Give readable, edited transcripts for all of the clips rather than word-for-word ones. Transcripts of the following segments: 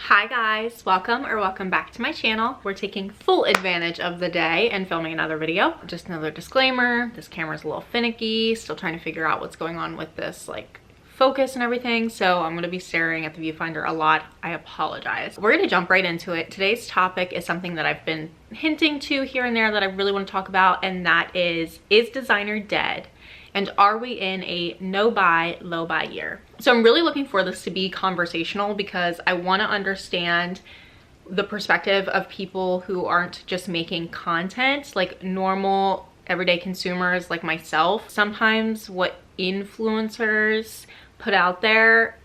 Hi guys, welcome back to my channel. We're taking full advantage of the day and filming another video. Just another disclaimer, this camera's a little finicky, still trying to figure out what's going on with this focus and everything, so I'm gonna be staring at the viewfinder a lot. I apologize. We're gonna jump right into it. Today's topic is something that I've been hinting to here and there that I really want to talk about, and that is designer dead? And are we in a no buy, low buy year? So I'm really looking for this to be conversational because I want to understand the perspective of people who aren't just making content, like normal everyday consumers like myself. Sometimes what influencers put out there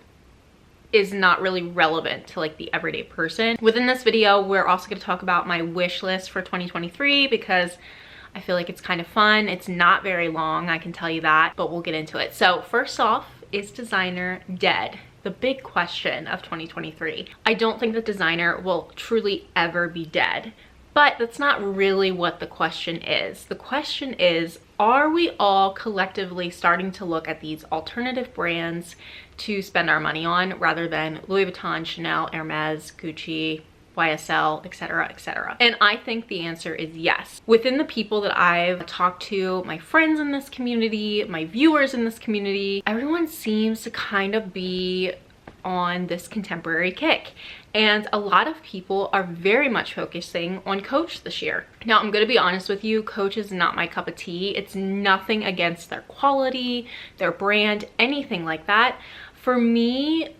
is not really relevant to the everyday person. Within this video, we're also going to talk about my wish list for 2023 because I feel like it's kind of fun. It's not very long, I can tell you that, but we'll get into it. So first off, is designer dead? The big question of 2023. I don't think that designer will truly ever be dead, but that's not really what the question is. The question is, are we all collectively starting to look at these alternative brands to spend our money on rather than Louis Vuitton, Chanel, Hermes, Gucci, YSL, etc., etc.? And I think the answer is yes. Within the people that I've talked to, my friends in this community, my viewers in this community, everyone seems to kind of be on this contemporary kick. And a lot of people are very much focusing on Coach this year. Now, I'm gonna be honest with you, Coach is not my cup of tea. It's nothing against their quality, their brand, anything like that. For me,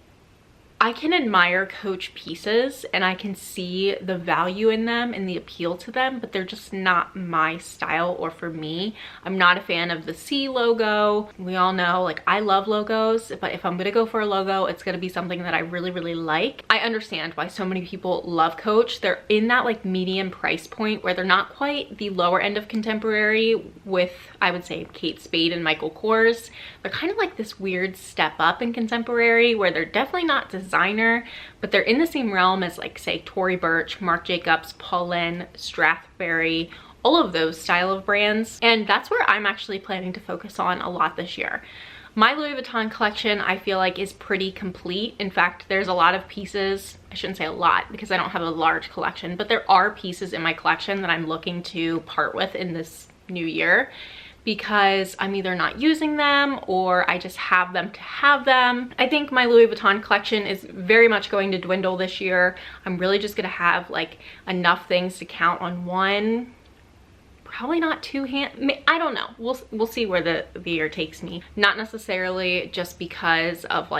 I can admire Coach pieces and I can see the value in them and the appeal to them, but they're just not my style or for me. I'm not a fan of the C logo. We all know, I love logos, but if I'm gonna go for a logo, it's gonna be something that I really, really like. I understand why so many people love Coach. They're in that medium price point where they're not quite the lower end of contemporary with, I would say, Kate Spade and Michael Kors. They're kind of like this weird step up in contemporary where they're definitely not designer, but they're in the same realm as say Tory Burch, Marc Jacobs, Paulin, Strathberry, all of those style of brands. And that's where I'm actually planning to focus on a lot this year. My Louis Vuitton collection, I feel like, is pretty complete. In fact, there's a lot of pieces, I shouldn't say a lot because I don't have a large collection, but there are pieces in my collection that I'm looking to part with in this new year, because I'm either not using them or I just have them to have them. I think my Louis Vuitton collection is very much going to dwindle this year. I'm really just gonna have enough things to count on one, probably not two hand, I don't know. We'll see where the year takes me. Not necessarily just because of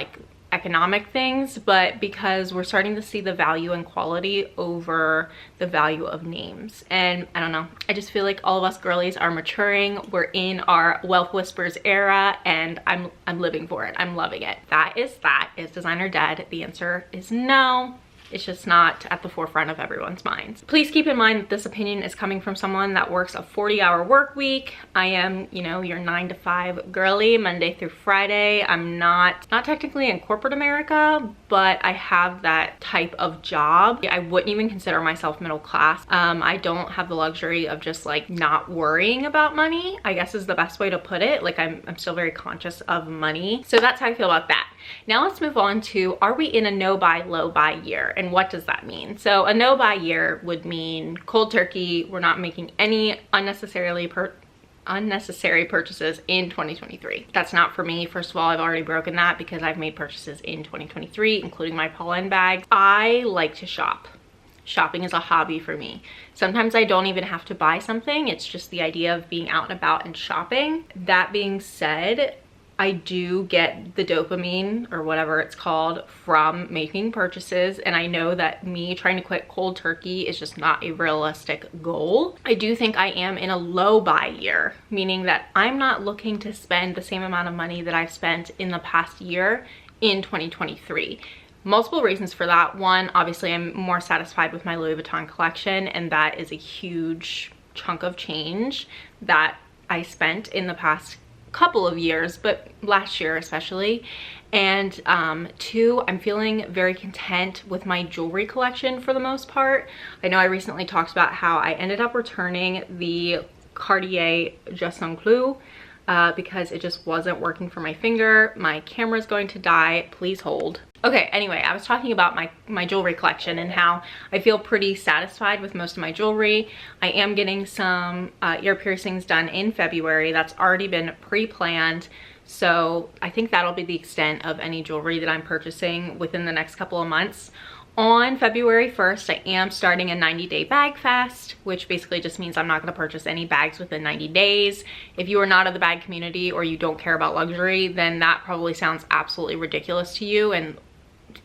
economic things, but because we're starting to see the value and quality over the value of names. And I don't know, I just feel like all of us girlies are maturing. We're in our wealth whispers era and I'm living for it. I'm loving it. That is designer dead? The answer is no. It's just not at the forefront of everyone's minds. Please keep in mind that this opinion is coming from someone that works a 40-hour work week. I am, your 9 to 5 girly, Monday through Friday. I'm not technically in corporate America, but I have that type of job. I wouldn't even consider myself middle class. I don't have the luxury of just not worrying about money, I guess is the best way to put it. I'm still very conscious of money. So that's how I feel about that. Now let's move on to, are we in a no buy, low buy year? And what does that mean? So a no buy year would mean cold turkey. We're not making any unnecessary purchases in 2023. That's not for me. First of all, I've already broken that because I've made purchases in 2023, including my Paulin bags. I like to shop. Shopping is a hobby for me. Sometimes I don't even have to buy something. It's just the idea of being out and about and shopping. That being said, I do get the dopamine or whatever it's called from making purchases, and I know that me trying to quit cold turkey is just not a realistic goal. I do think I am in a low buy year, meaning that I'm not looking to spend the same amount of money that I've spent in the past year in 2023. Multiple reasons for that. One, obviously I'm more satisfied with my Louis Vuitton collection, and that is a huge chunk of change that I spent in the past couple of years, but last year especially. And two, I'm feeling very content with my jewelry collection for the most part. I know I recently talked about how I ended up returning the Cartier Just Un Clou because it just wasn't working for my finger. My camera's going to die. Please hold. Okay, anyway, I was talking about my jewelry collection and how I feel pretty satisfied with most of my jewelry. I am getting some ear piercings done in February. That's already been pre-planned. So I think that'll be the extent of any jewelry that I'm purchasing within the next couple of months. On February 1st, I am starting a 90-day bag fast, which basically just means I'm not going to purchase any bags within 90 days. If you are not of the bag community or you don't care about luxury, then that probably sounds absolutely ridiculous to you and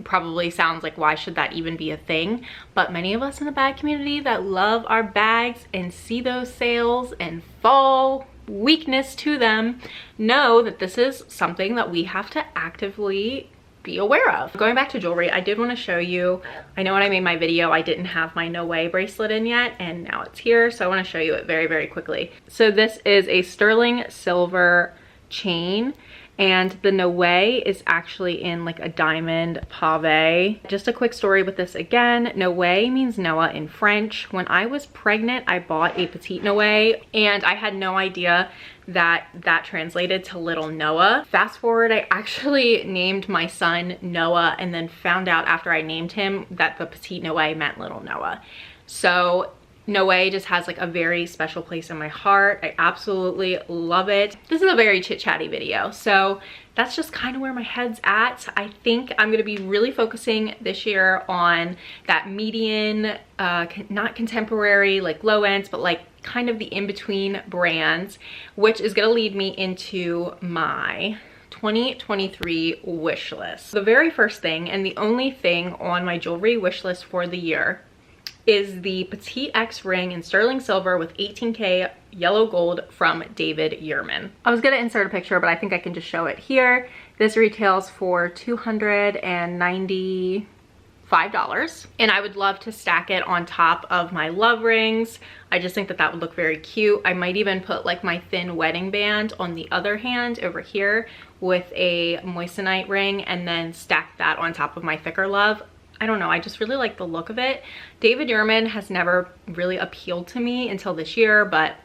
probably sounds like, why should that even be a thing? But many of us in the bag community that love our bags and see those sales and fall weakness to them know that this is something that we have to actively be aware of. Going back to jewelry, I did want to show you, I know when I made my video I didn't have my No Way bracelet in yet, and now it's here, so I want to show you it very, very quickly. So this is a sterling silver chain, and the No Way is actually in like a diamond pave. Just a quick story with this again. No Way means Noah in French. When I was pregnant, I bought a petite No Way, and I had no idea that that translated to little Noah. Fast forward, I actually named my son Noah and then found out after I named him that the petite No Way meant little Noah. So No Way just has like a very special place in my heart. I absolutely love it. This is a very chit-chatty video, so that's just kind of where my head's at. I think I'm gonna be really focusing this year on that median, not contemporary, like low ends, but like kind of the in-between brands, which is gonna lead me into my 2023 wish list. The very first thing and the only thing on my jewelry wish list for the year is the Petite X ring in sterling silver with 18K yellow gold from David Yurman. I was gonna insert a picture, but I think I can just show it here. This retails for $295, and I would love to stack it on top of my love rings. I just think that that would look very cute. I might even put like my thin wedding band on the other hand over here with a moissanite ring and then stack that on top of my thicker love. I don't know, I just really like the look of it. David Yurman has never really appealed to me until this year, but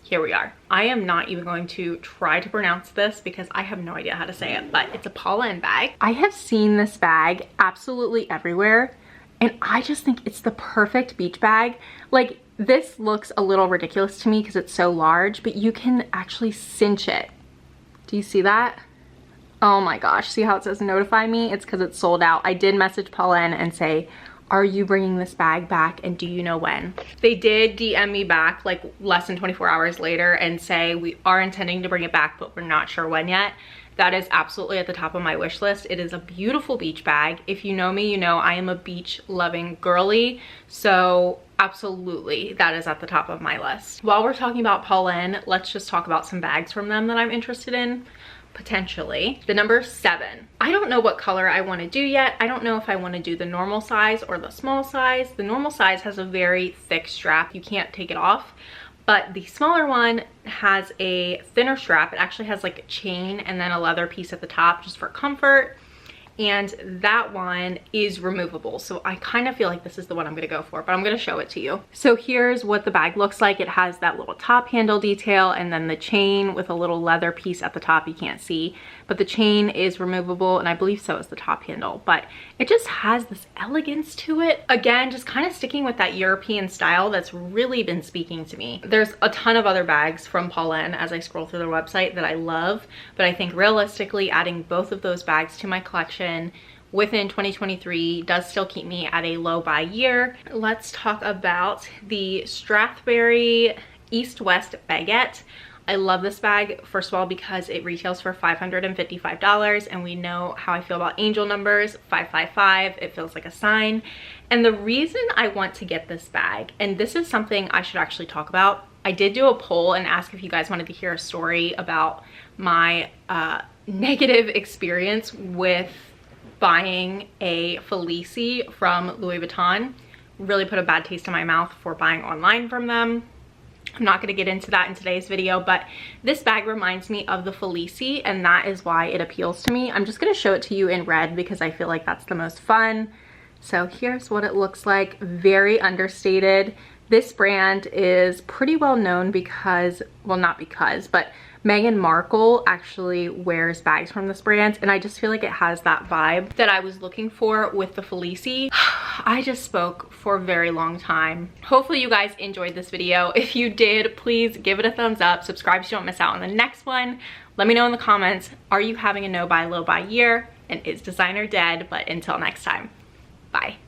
here we are. I am not even going to try to pronounce this because I have no idea how to say it, but it's a Paula bag. I have seen this bag absolutely everywhere, and I just think it's the perfect beach bag. Like, this looks a little ridiculous to me because it's so large, but you can actually cinch it. Do you see that? Oh my gosh, see how it says notify me? It's because it's sold out. I did message Pauline and say, are you bringing this bag back and do you know when? They did DM me back like less than 24 hours later and say, we are intending to bring it back, but we're not sure when yet. That is absolutely at the top of my wish list. It is a beautiful beach bag. If you know me, you know I am a beach loving girly. So absolutely, that is at the top of my list. While we're talking about Pauline, let's just talk about some bags from them that I'm interested in. Potentially. The number 7. I don't know what color I want to do yet. I don't know if I want to do the normal size or the small size. The normal size has a very thick strap. You can't take it off. But the smaller one has a thinner strap. It actually has like a chain and then a leather piece at the top just for comfort. And that one is removable. So I kind of feel like this is the one I'm gonna go for, but I'm gonna show it to you. So here's what the bag looks like. It has that little top handle detail and then the chain with a little leather piece at the top you can't see. But the chain is removable, and I believe so is the top handle. But it just has this elegance to it. Again, just kind of sticking with that European style that's really been speaking to me. There's a ton of other bags from Pauline as I scroll through their website that I love, but I think realistically adding both of those bags to my collection within 2023 does still keep me at a low buy year. Let's talk about the Strathberry East-West Baguette. I love this bag, first of all, because it retails for $555, and we know how I feel about angel numbers, 555, it feels like a sign. And the reason I want to get this bag, and this is something I should actually talk about, I did do a poll and ask if you guys wanted to hear a story about my negative experience with buying a Felici from Louis Vuitton. Really put a bad taste in my mouth for buying online from them. I'm not going to get into that in today's video, but this bag reminds me of the Felici, and that is why it appeals to me. I'm just going to show it to you in red because I feel like that's the most fun. So here's what it looks like. Very understated. This brand is pretty well known because, well, not because, but Meghan Markle actually wears bags from this brand, and I just feel like it has that vibe that I was looking for with the Felici. I just spoke for a very long time. Hopefully you guys enjoyed this video. If you did, please give it a thumbs up, subscribe so you don't miss out on the next one. Let me know in the comments, are you having a no buy low buy year, and is designer dead? But until next time, bye.